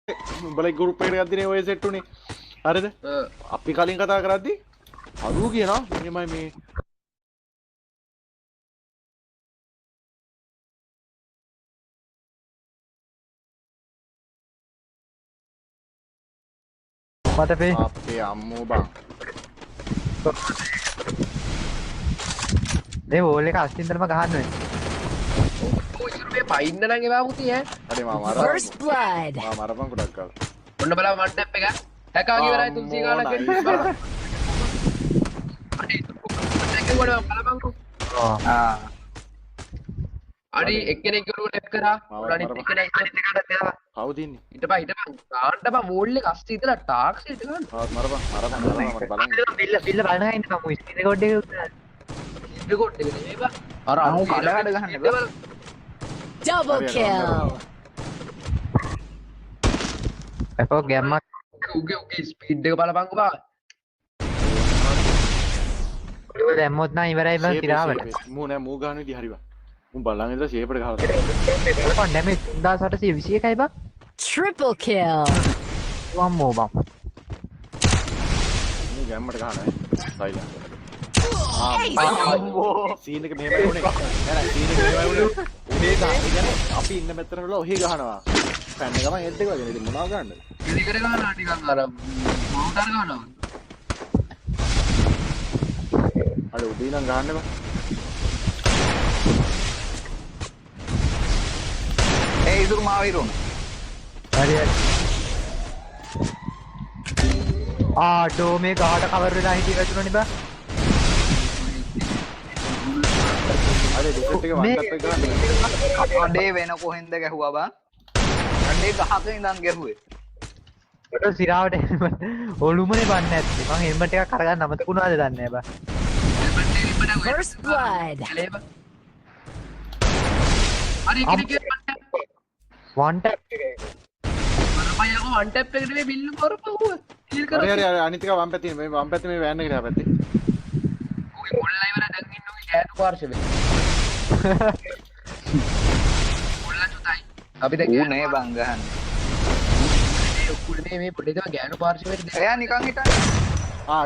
උඹලා ගෲප් එකට ගද්දිනේ ඔය සෙට් උනේ. හරිද? අපි කලින් කතා කරද්දි අරුව කියනවා මෙහෙමයි මේ මට පේ අපේ අම්මෝ බං. ඒ ඕල් එක අස්තින්තරම ගහන්න වෙන්නේ. ඔය ඉරුවේ පයින්න නම් ඒවා පුතේ ඈ. හරි මම First blood. මම අරපන් ගොඩක් කාල. ඔන්න බලන්න වන් ටැප් එක. හැකාගේ ඉවරයි 300 ගානක් එන්නේ බලන්න. අඩි ටැප් එක වල බලපන්කෝ. අඩි එක්කෙනෙක් ගරුව ටැප් කරා. අනිත් එක්කෙනෙක් අනිත් එකට දාලා. කවුද ඉන්නේ? හිටපන් ගාන්න බා මෝල් එක අස්සේ ඉඳලා ටාක්ස් එක ගන්න. මරපන් මට බලන්න. බිල්ල බලනවා ඉන්න මම ස්ක්‍රීන් රෙකෝඩ් එක උත්තර. රෙකෝඩ් එක නෙමෙයි බා. අර අනු කඩ ගහන්න බා. Double kill. එකෝ ගැම්මක් උගේ ස්පීඩ් එක බලපන්කෝ බා. ඔය දැම්මොත් නම් ඉවරයි බං තිරාවට. මූ නෑ මූ ගන්න විදිහ හරි බං. උන් බලන් ඉඳලා ෂේප් එකට ගහලා. බලපන් ඩැමේජ් 3821යි බං. Triple kill. වම්මෝ බං. මේ ගැම්මට ගහනවා සයිලන්ට්. සීන් එක මෙහෙමයි උනේ. නෑ නෑ සීන් එක මෙහෙමයි උනේ. ඔහේ ගහන කියන්නේ අපි ඉන්න මෙතන වල ඔහේ ගහනවා. ෆෑන් එක ගමන් හෙඩ් එක වගේ ඉතින් මොනව ගන්නද? පිළිකර ගන්නවා ටිකක් අර මෝටර් ගන්නවා. අර උඩින් නම් ගහන්න බෑ. ඒ ඉදුරු මාව ඉරුණ. හරි හරි. ආටෝ මේ ගහට කවර් වෙලා හිටිය වැටුණනේ බං. අර ඩිෆෙක්ට් එක වන් ටැප් එක කරන්න. අඩේ වෙන කොහෙන්ද ගැහුවා බං? අඩේ ගහක ඉඳන් ගැහුවේ. ඔය සිරාවට ඔලුමනේ බන්න ඇත්තේ. මං හෙල්මට් එකක් අරගන්න අමතක වුණාද දන්නේ නැහැ බං. First blood. අර ඉකිනේ වන් ටැප් මම වන් ටැප් එකට මේ බිල්ල කරපුව. කීල් කරා. හරි අනිත් එක වම් පැත්තේ මේ වම් පැත්තේ මේ වෑන් එකට හැපැත්තේ. ඔය කොල්ලා ඉවර දැන් ඉන්න ඔය කෑතු පාර්ශවයේ. කොල්ලා චුතයි. අපි දැන් ඌ නේ බං ගහන්නේ. මේ ඔක්කොනේ මේ පොඩි දම ගෑනු පාර්ශවයට දැන් එයා නිකන් හිටන්නේ.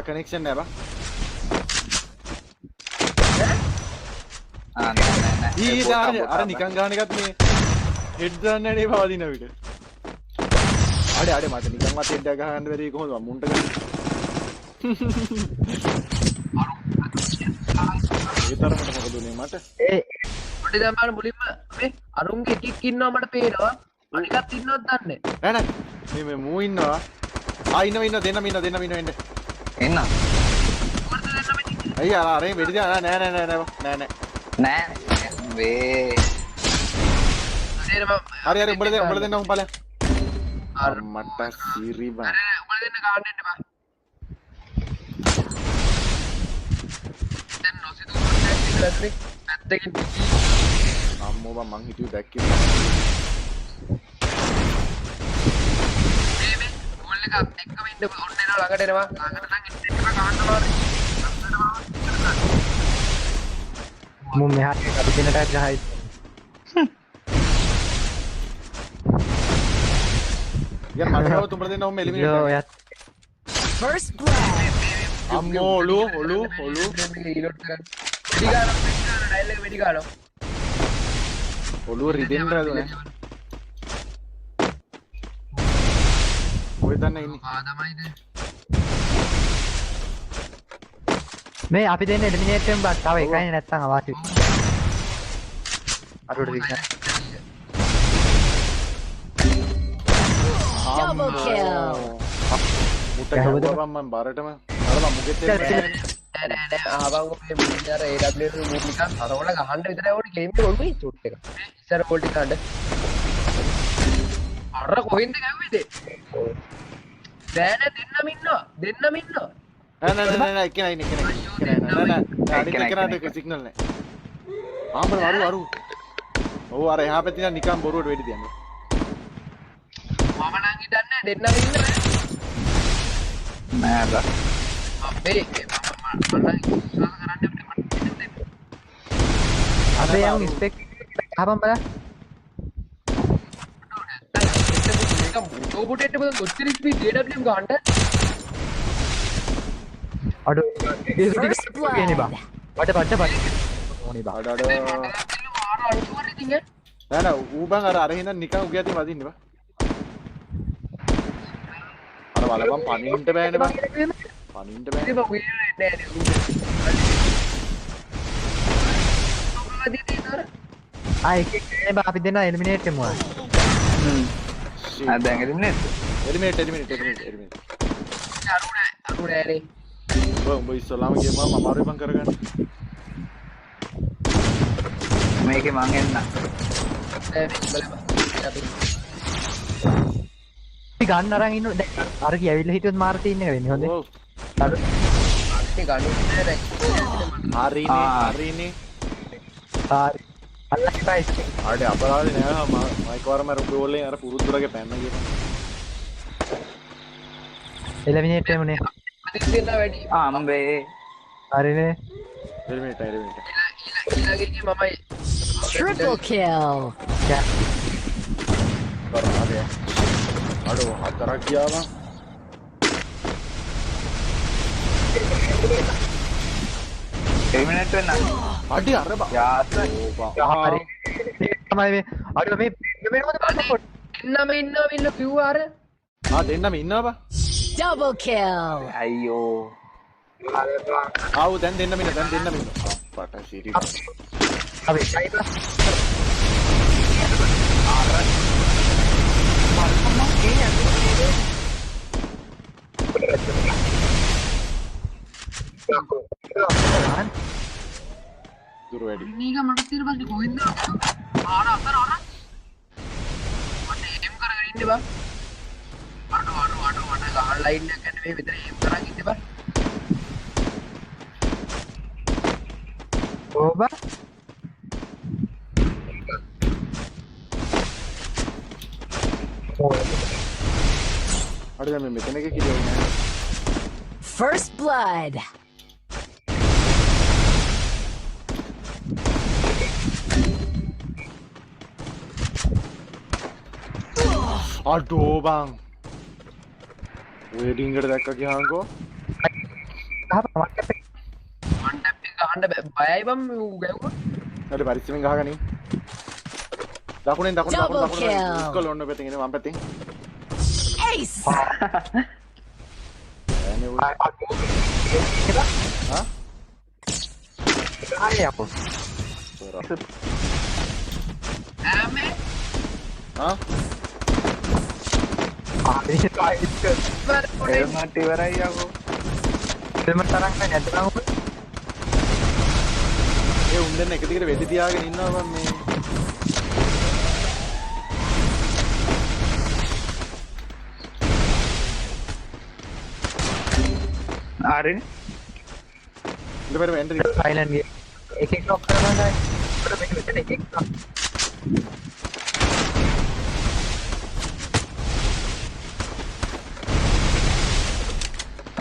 කනෙක්ෂන් නෑ බං. නෑ. ඊ අර නිකන් ගහන එකත් මේ හෙඩ් දාන්න නේ පවදින විට. අඩේ මට නිකන්වත් හෙඩ් එක ගහන්න බැරි කොහොමද මම මුන්ට ගන්නේ. ඒ තරමට මොකද උනේ මට? ඒ පොඩි දම බලන්න මුලින්ම මේ අරුන්ගේ එකෙක් ඉන්නවා මට පේනවා. අනිකත් ඉන්නවද දන්නේ නෑ නෑ මේ මූ ඉන්නවා. ඉන්නවා දෙන්නම එන්න. එන්න. අයියා අර වෙඩි දාලා නෑ. නෑ. වේ. හරි හරි උඹලා දෙන්න උඹ බලන්න. අර මට සිරි බං. උඹලා දෙන්න ගන්න එන්න බං. දැන් නොසිතු පැත්තකින් පැත්තකින් අම්මෝ බං මං හිතුවේ දැක්කේ. මේ ගෝල් එක එක්කම ඉන්න ඔන්න එනවා ළඟට එනවා. ළඟට නම් ඉන්න එක ගන්නවා. මම මෙහාට කපිනට ගහයි. යන්න මට ගාව තුඹලා දෙන්න ඔන්න එලිමිනේට්. යෝ යත් First blood. අම්මෝ ඔලු. රීලෝඩ් කරන්න. ඩයිල් එක වෙඩි ගන්නවා. ඔලුව රිදෙන්න රදුනේ. ඔය දන්න ඉන්නේ. තමයිද මේ අපි දෙන්න එලිමිනේට් වෙමු බං. තව එකයි නැත්තම් අවාසි. අරුඩ විශ්න. Double kill. මුට ගැහුවා මම බාරටම අර මම මුගෙත් එක්ක නෑ ආවංගෝ මේ මුලින් අර AW මූව් නිකන් අරවල ගහන්න විතරයි ඕනේ ගේම් එක ඔළුවේ චුට් එක. ඉස්සර බෝල් ටික ගන්න. අර කොහෙන්ද ගැව්වේද? නෑ දෙන්නම ඉන්නවා. නෑ එක්කෙනා ඉන්නේ නෑ අනිත් එක්කෙනාට සිග්නල් නෑ. ආම්බර වරු. ඔව් අර එහා පැත්තේ ඉඳන් නිකන් බොරුවට වෙඩි තියන්නේ. මම නම් හිතන්නේ දෙන්නම ඉන්න නෑ බං. අපේ මම විශ්වාස කරන්න අපේ යම් ස්පෙක් අහපන් බලන්න. නිකන් රෝබෝට් එකකට කොච්චර ස්පීඩ් AWM ගහන්න අඩු First blood. වඩ ඕනේ බා. අඩ අඩ මාර අන්තිමට ඉතින් නෑ නෑ ඌ බං අර හින්දා නිකන් උගේ අතින් වදින්න බා. අර බලපන් පනින්න බෑනේ බං. පනින්න බෑ. ඉතින් මම වෙන්නේ නෑ එකේ බා අපි දෙන්න එලිමිනේට් එමු. දැන් එදින්නේ එලිමිනේට් අරුණේ උඹ ඉස්සලාම ගියම මම අමාරුයි බං කරගන්න. මේකේ මං එන්න අපි ගන්න අරන් ඉන්න දැන් අර කි ඇවිල්ලා හිටියොත් මාර තීන්න එක වෙන්නේ හොඳේ. ඔව්. ගන්න හරිනේ. හරි. අල්ලන්න බයි. ආඩේ අපරාධේ නෑ මයික් වරම අර ගෝලෙන් අර පුරුද්දුරගේ පැන්න ගියා. එලිමිනේට් එමුනේ. ඉතින් වැඩි අම්බේ හරිනේ. එලිමිනේට් ඊළඟේ මමයි Triple kill. කරාදේ. අඩෝ හතරක් ගියාවා. එලිමිනේට් වෙන්න අඩි අර බා. යාස හරි. තමයි මේ අඩු මේ මොකද ඉන්නම ඉන්න කිව්වා අර දෙන්නම ඉන්නවා බා. Double kill. අයියෝ ආව් දැන් දෙන්නම ඉන්න. පට සිරි. අපි කයිබා දුර වැඩි. නීක මට තියෙන ප්‍රශ්නේ කොහෙන්ද ආර අතර මට එම් කරගෙන ඉන්න බා අඩු මට ගහන් ලයින් එකක් ගන්න මේ විතර එම් කරන් ඉන්න බා ඕබා අඩි දැන් මෙතන එක කිව්වේ නෑ. First blood. අඩෝ බං. වෙඩින් එකට දැක්ක ගියාන්කෝ. වන් ටැප් එක ගහන්න බයයි බම් ගැව්වා හරි පරිස්සමෙන් ගහගනි. දකුණෙන් Double kill. ඉස්කෝල ඔන්න පැත්තෙන් එන වම් පැත්තෙන්. Ace. එනේ උ. හා? ආයේ අපෝ ආමේ හා? එල්මට් ඉවරයි යකෝ දෙමන් තරක් නැහැ නැත්නම් ඒ උන් දෙන්න එක දිගට වෙඩි තියාගෙන ඉන්නවා මම මේ. හරිනේ ඊට පස්සේ එන්ටර් සයිලන්ට් ගේ එක ලොක් කරනවා එක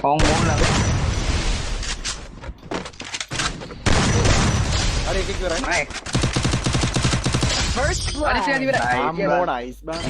ඔව් මොනවා හරි එකක් ඉවරයි. නෑ First blood. අනිත් ඉවරයි ආම්මෝ නයිස් බං.